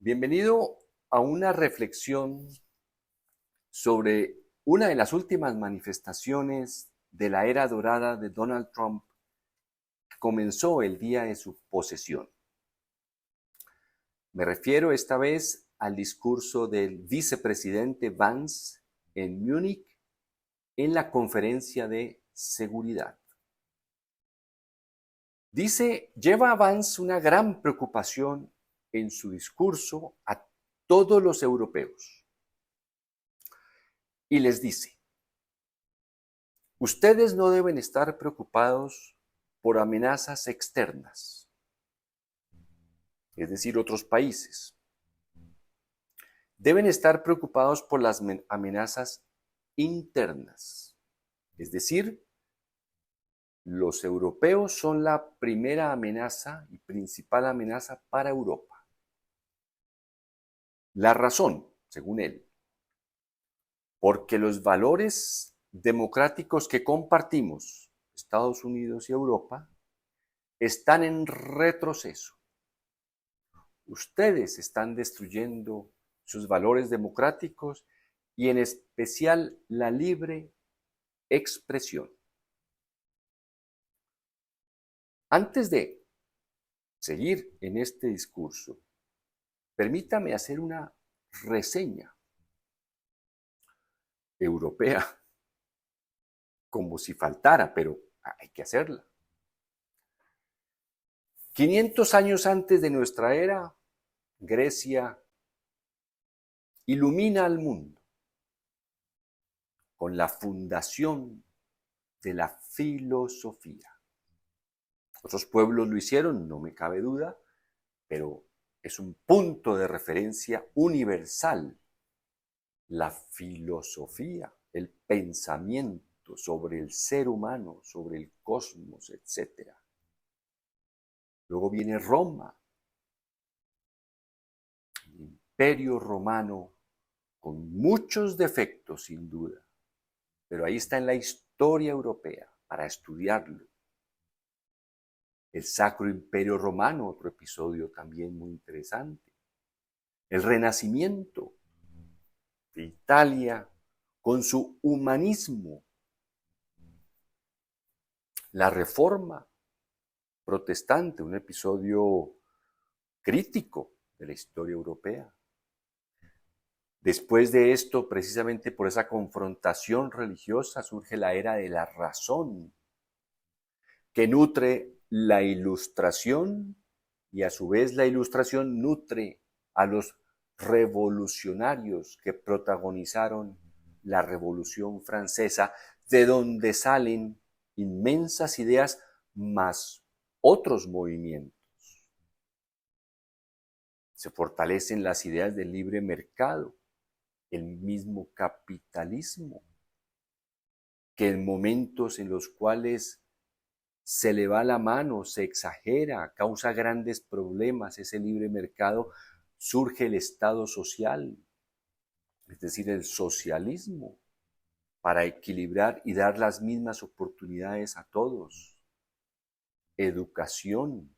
Bienvenido a una reflexión sobre una de las últimas manifestaciones de la era dorada de Donald Trump que comenzó el día de su posesión. Me refiero esta vez al discurso del vicepresidente Vance en Múnich en la conferencia de seguridad. Lleva Vance una gran preocupación en su discurso a todos los europeos. Y les dice: ustedes no deben estar preocupados por amenazas externas, es decir, otros países. Deben estar preocupados por las amenazas internas, es decir, los europeos son la primera amenaza y principal amenaza para Europa. La razón, según él, porque los valores democráticos que compartimos, Estados Unidos y Europa, están en retroceso. Ustedes están destruyendo sus valores democráticos y en especial la libre expresión. Antes de seguir en este discurso, permítame hacer una reseña europea, como si faltara, pero hay que hacerla. 500 años antes de nuestra era, Grecia ilumina al mundo con la fundación de la filosofía. Otros pueblos lo hicieron, no me cabe duda, pero es un punto de referencia universal. La filosofía, el pensamiento sobre el ser humano, sobre el cosmos, etc. Luego viene Roma, el Imperio Romano, con muchos defectos sin duda, pero ahí está en la historia europea para estudiarlo. El Sacro Imperio Romano, otro episodio también muy interesante. El Renacimiento de Italia con su humanismo. La Reforma protestante, un episodio crítico de la historia europea. Después de esto, precisamente por esa confrontación religiosa, surge la era de la razón, que nutre la Ilustración y a su vez la Ilustración nutre a los revolucionarios que protagonizaron la Revolución Francesa, de donde salen inmensas ideas más otros movimientos. Se fortalecen las ideas del libre mercado, el mismo capitalismo, que en momentos en los cuales se le va la mano, se exagera, causa grandes problemas ese libre mercado, surge el Estado social, es decir, el socialismo, para equilibrar y dar las mismas oportunidades a todos. Educación.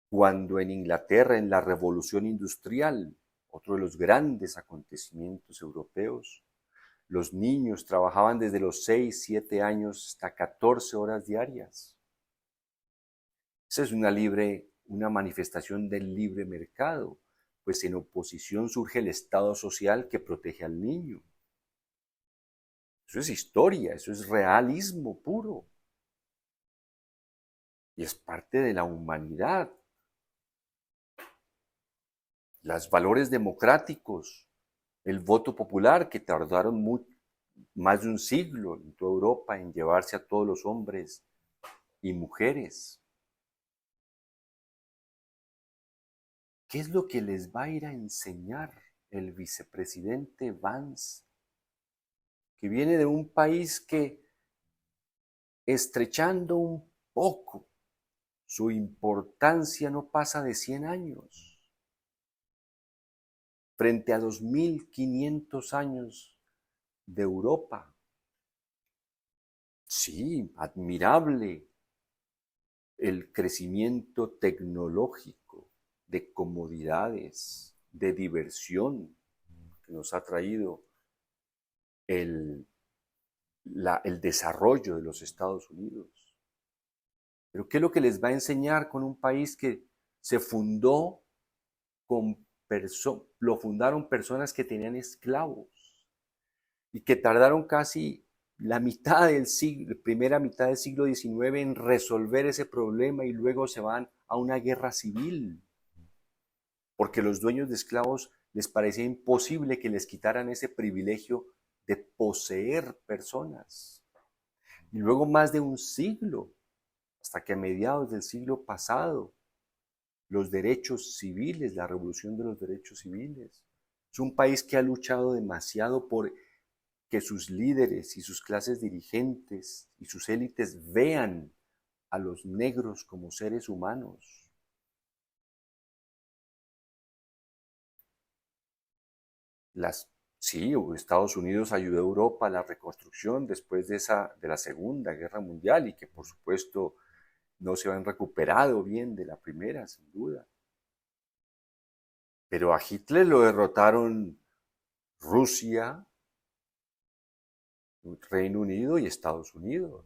Cuando en Inglaterra, en la Revolución Industrial, otro de los grandes acontecimientos europeos, los niños trabajaban desde los 6, 7 años hasta 14 horas diarias. Esa es una manifestación del libre mercado, pues en oposición surge el Estado social que protege al niño. Eso es historia, eso es realismo puro. Y es parte de la humanidad. Los valores democráticos, el voto popular, que tardaron más de un siglo en toda Europa en llevarse a todos los hombres y mujeres. ¿Qué es lo que les va a ir a enseñar el vicepresidente Vance, que viene de un país que, estrechando un poco su importancia, no pasa de 100 años, frente a 2500 años de Europa? Sí, admirable el crecimiento tecnológico, de comodidades, de diversión que nos ha traído el desarrollo de los Estados Unidos. Pero ¿qué es lo que les va a enseñar con un país que se fundó lo fundaron personas que tenían esclavos y que tardaron casi la mitad del siglo, primera mitad del siglo XIX en resolver ese problema y luego se van a una guerra civil? Porque los dueños de esclavos les parecía imposible que les quitaran ese privilegio de poseer personas. Y luego más de un siglo, hasta que a mediados del siglo pasado, los derechos civiles, la revolución de los derechos civiles. Es un país que ha luchado demasiado por que sus líderes y sus clases dirigentes y sus élites vean a los negros como seres humanos. Sí, Estados Unidos ayudó a Europa a la reconstrucción después de la Segunda Guerra Mundial y que por supuesto no se han recuperado bien de la primera, sin duda. Pero a Hitler lo derrotaron Rusia, Reino Unido y Estados Unidos,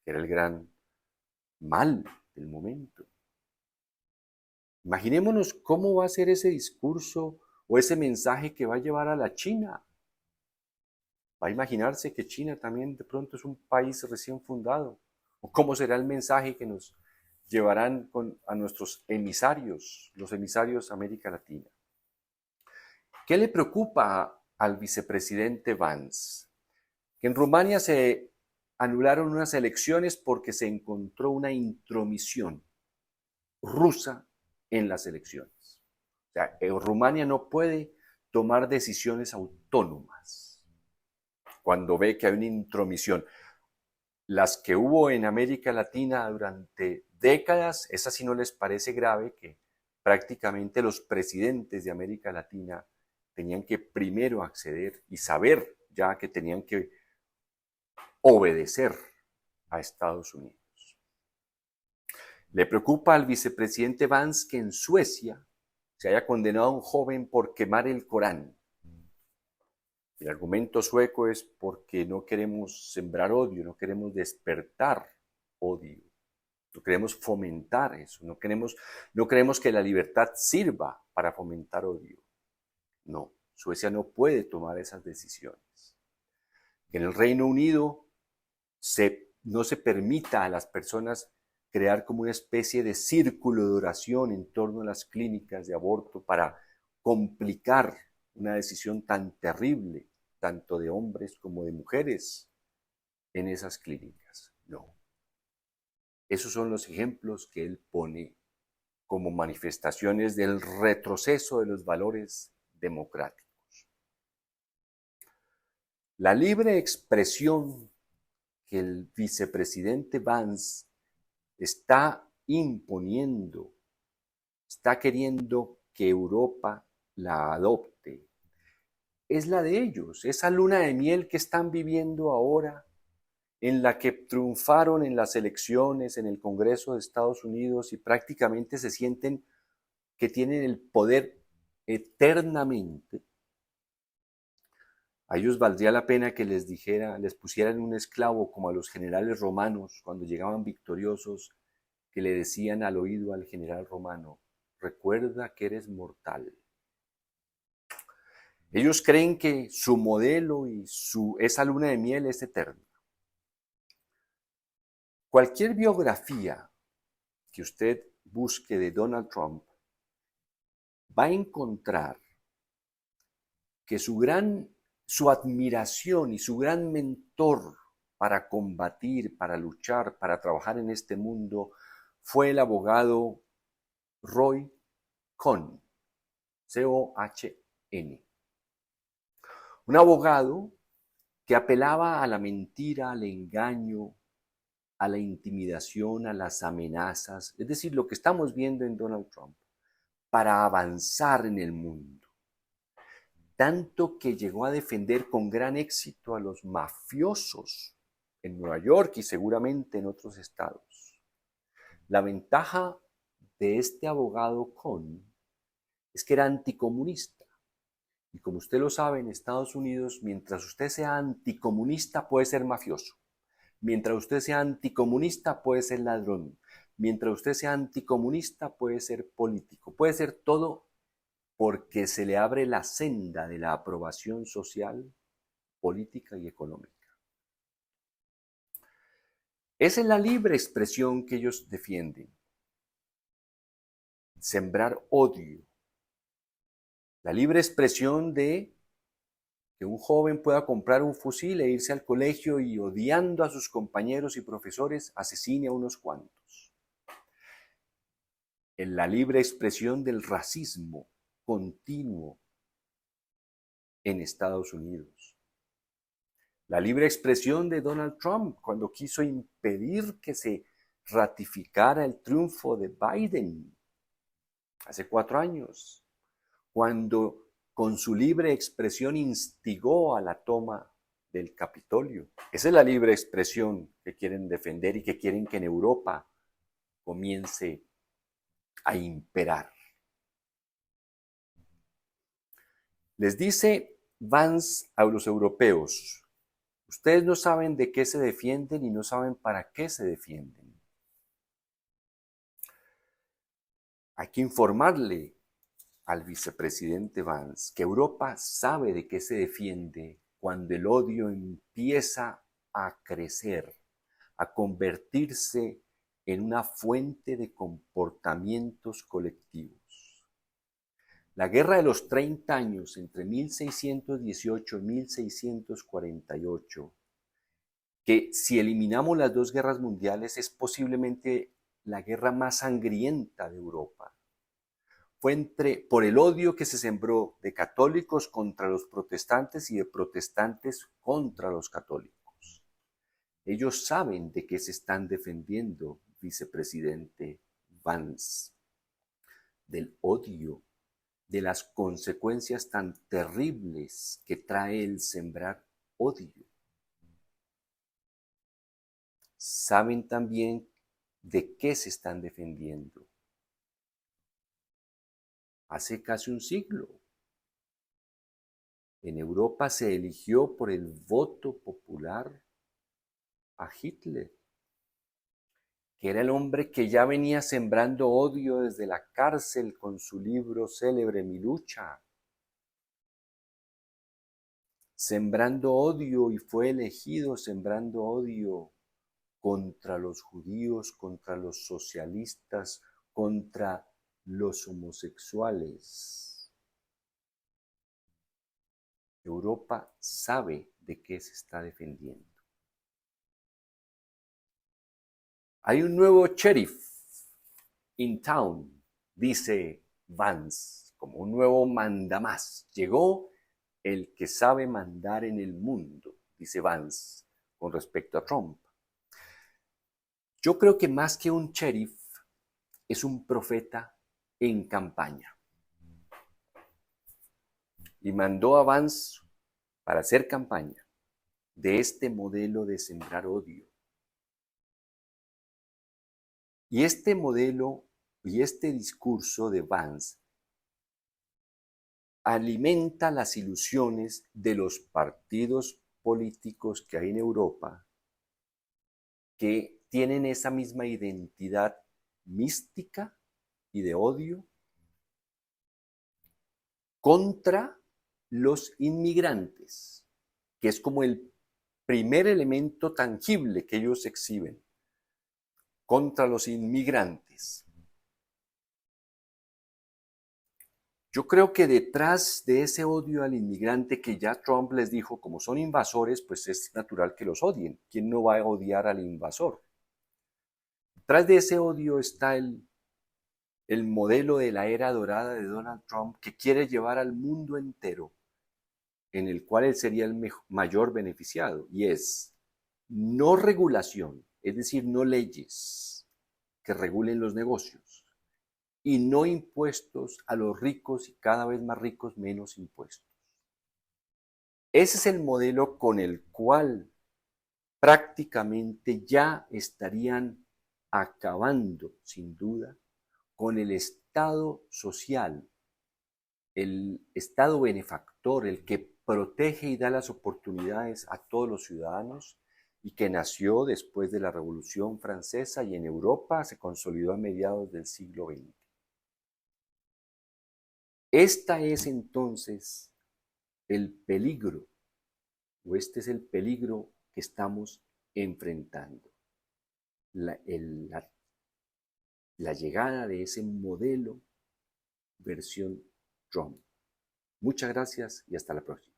que era el gran mal del momento. Imaginémonos cómo va a ser ese discurso o ese mensaje que va a llevar a la China. Va a imaginarse que China también de pronto es un país recién fundado. ¿O cómo será el mensaje que nos llevarán a nuestros emisarios, los emisarios de América Latina? ¿Qué le preocupa al vicepresidente Vance? Que en Rumania se anularon unas elecciones porque se encontró una intromisión rusa en las elecciones. O sea, Rumania no puede tomar decisiones autónomas cuando ve que hay una intromisión. Las que hubo en América Latina durante décadas, esas sí no les parece grave, que prácticamente los presidentes de América Latina tenían que primero acceder y saber ya que tenían que obedecer a Estados Unidos. Le preocupa al vicepresidente Vance que en Suecia se haya condenado a un joven por quemar el Corán. El argumento sueco es porque no queremos sembrar odio, no queremos despertar odio, no queremos fomentar eso, no queremos que la libertad sirva para fomentar odio. No, Suecia no puede tomar esas decisiones. En el Reino Unido no se permita a las personas crear como una especie de círculo de oración en torno a las clínicas de aborto para complicar una decisión tan terrible, tanto de hombres como de mujeres, en esas clínicas. No. Esos son los ejemplos que él pone como manifestaciones del retroceso de los valores democráticos. La libre expresión que el vicepresidente Vance está imponiendo, está queriendo que Europa la adopte, es la de ellos, esa luna de miel que están viviendo ahora, en la que triunfaron en las elecciones, en el Congreso de Estados Unidos y prácticamente se sienten que tienen el poder eternamente. A ellos valdría la pena que les pusieran un esclavo como a los generales romanos cuando llegaban victoriosos, que le decían al oído al general romano: recuerda que eres mortal. Ellos creen que su modelo y esa luna de miel es eterna. Cualquier biografía que usted busque de Donald Trump va a encontrar que su admiración y su gran mentor para combatir, para luchar, para trabajar en este mundo fue el abogado Roy Cohn, C-O-H-N. Un abogado que apelaba a la mentira, al engaño, a la intimidación, a las amenazas, es decir, lo que estamos viendo en Donald Trump, para avanzar en el mundo. Tanto que llegó a defender con gran éxito a los mafiosos en Nueva York y seguramente en otros estados. La ventaja de este abogado Cohn es que era anticomunista. Y como usted lo sabe, en Estados Unidos, mientras usted sea anticomunista, puede ser mafioso. Mientras usted sea anticomunista, puede ser ladrón. Mientras usted sea anticomunista, puede ser político. Puede ser todo porque se le abre la senda de la aprobación social, política y económica. Esa es la libre expresión que ellos defienden. Sembrar odio. La libre expresión de que un joven pueda comprar un fusil e irse al colegio y, odiando a sus compañeros y profesores, asesine a unos cuantos. En la libre expresión del racismo continuo en Estados Unidos. La libre expresión de Donald Trump cuando quiso impedir que se ratificara el triunfo de Biden hace 4 años, cuando con su libre expresión instigó a la toma del Capitolio. Esa es la libre expresión que quieren defender y que quieren que en Europa comience a imperar. Les dice Vance a los europeos: ustedes no saben de qué se defienden y no saben para qué se defienden. Hay que informarle al vicepresidente Vance que Europa sabe de qué se defiende cuando el odio empieza a crecer, a convertirse en una fuente de comportamientos colectivos. La guerra de los 30 años entre 1618 y 1648, que si eliminamos las 2 guerras mundiales es posiblemente la guerra más sangrienta de Europa, fue por el odio que se sembró de católicos contra los protestantes y de protestantes contra los católicos. Ellos saben de qué se están defendiendo, vicepresidente Vance: del odio, de las consecuencias tan terribles que trae el sembrar odio. Saben también de qué se están defendiendo. Hace casi un siglo, en Europa se eligió por el voto popular a Hitler, que era el hombre que ya venía sembrando odio desde la cárcel con su libro célebre Mi lucha. Sembrando odio, y fue elegido sembrando odio contra los judíos, contra los socialistas, contra los homosexuales. Europa sabe de qué se está defendiendo. Hay un nuevo sheriff in town, dice Vance, como un nuevo mandamás. Llegó el que sabe mandar en el mundo, dice Vance, con respecto a Trump. Yo creo que más que un sheriff, es un profeta en campaña. Y mandó a Vance para hacer campaña de este modelo de sembrar odio. Y este modelo y este discurso de Vance alimenta las ilusiones de los partidos políticos que hay en Europa, que tienen esa misma identidad mística y de odio contra los inmigrantes, que es como el primer elemento tangible que ellos exhiben, contra los inmigrantes. Yo creo que detrás de ese odio al inmigrante que ya Trump les dijo, como son invasores, pues es natural que los odien. ¿Quién no va a odiar al invasor? Detrás de ese odio está el modelo de la era dorada de Donald Trump, que quiere llevar al mundo entero, en el cual él sería el mayor beneficiado, y es no regulación, es decir, no leyes que regulen los negocios, y no impuestos a los ricos y cada vez más ricos menos impuestos. Ese es el modelo con el cual prácticamente ya estarían acabando, sin duda, con el Estado social, el Estado benefactor, el que protege y da las oportunidades a todos los ciudadanos y que nació después de la Revolución Francesa y en Europa se consolidó a mediados del siglo XX. Esta es entonces el peligro, o este es el peligro que estamos enfrentando. La llegada de ese modelo versión Trump. Muchas gracias y hasta la próxima.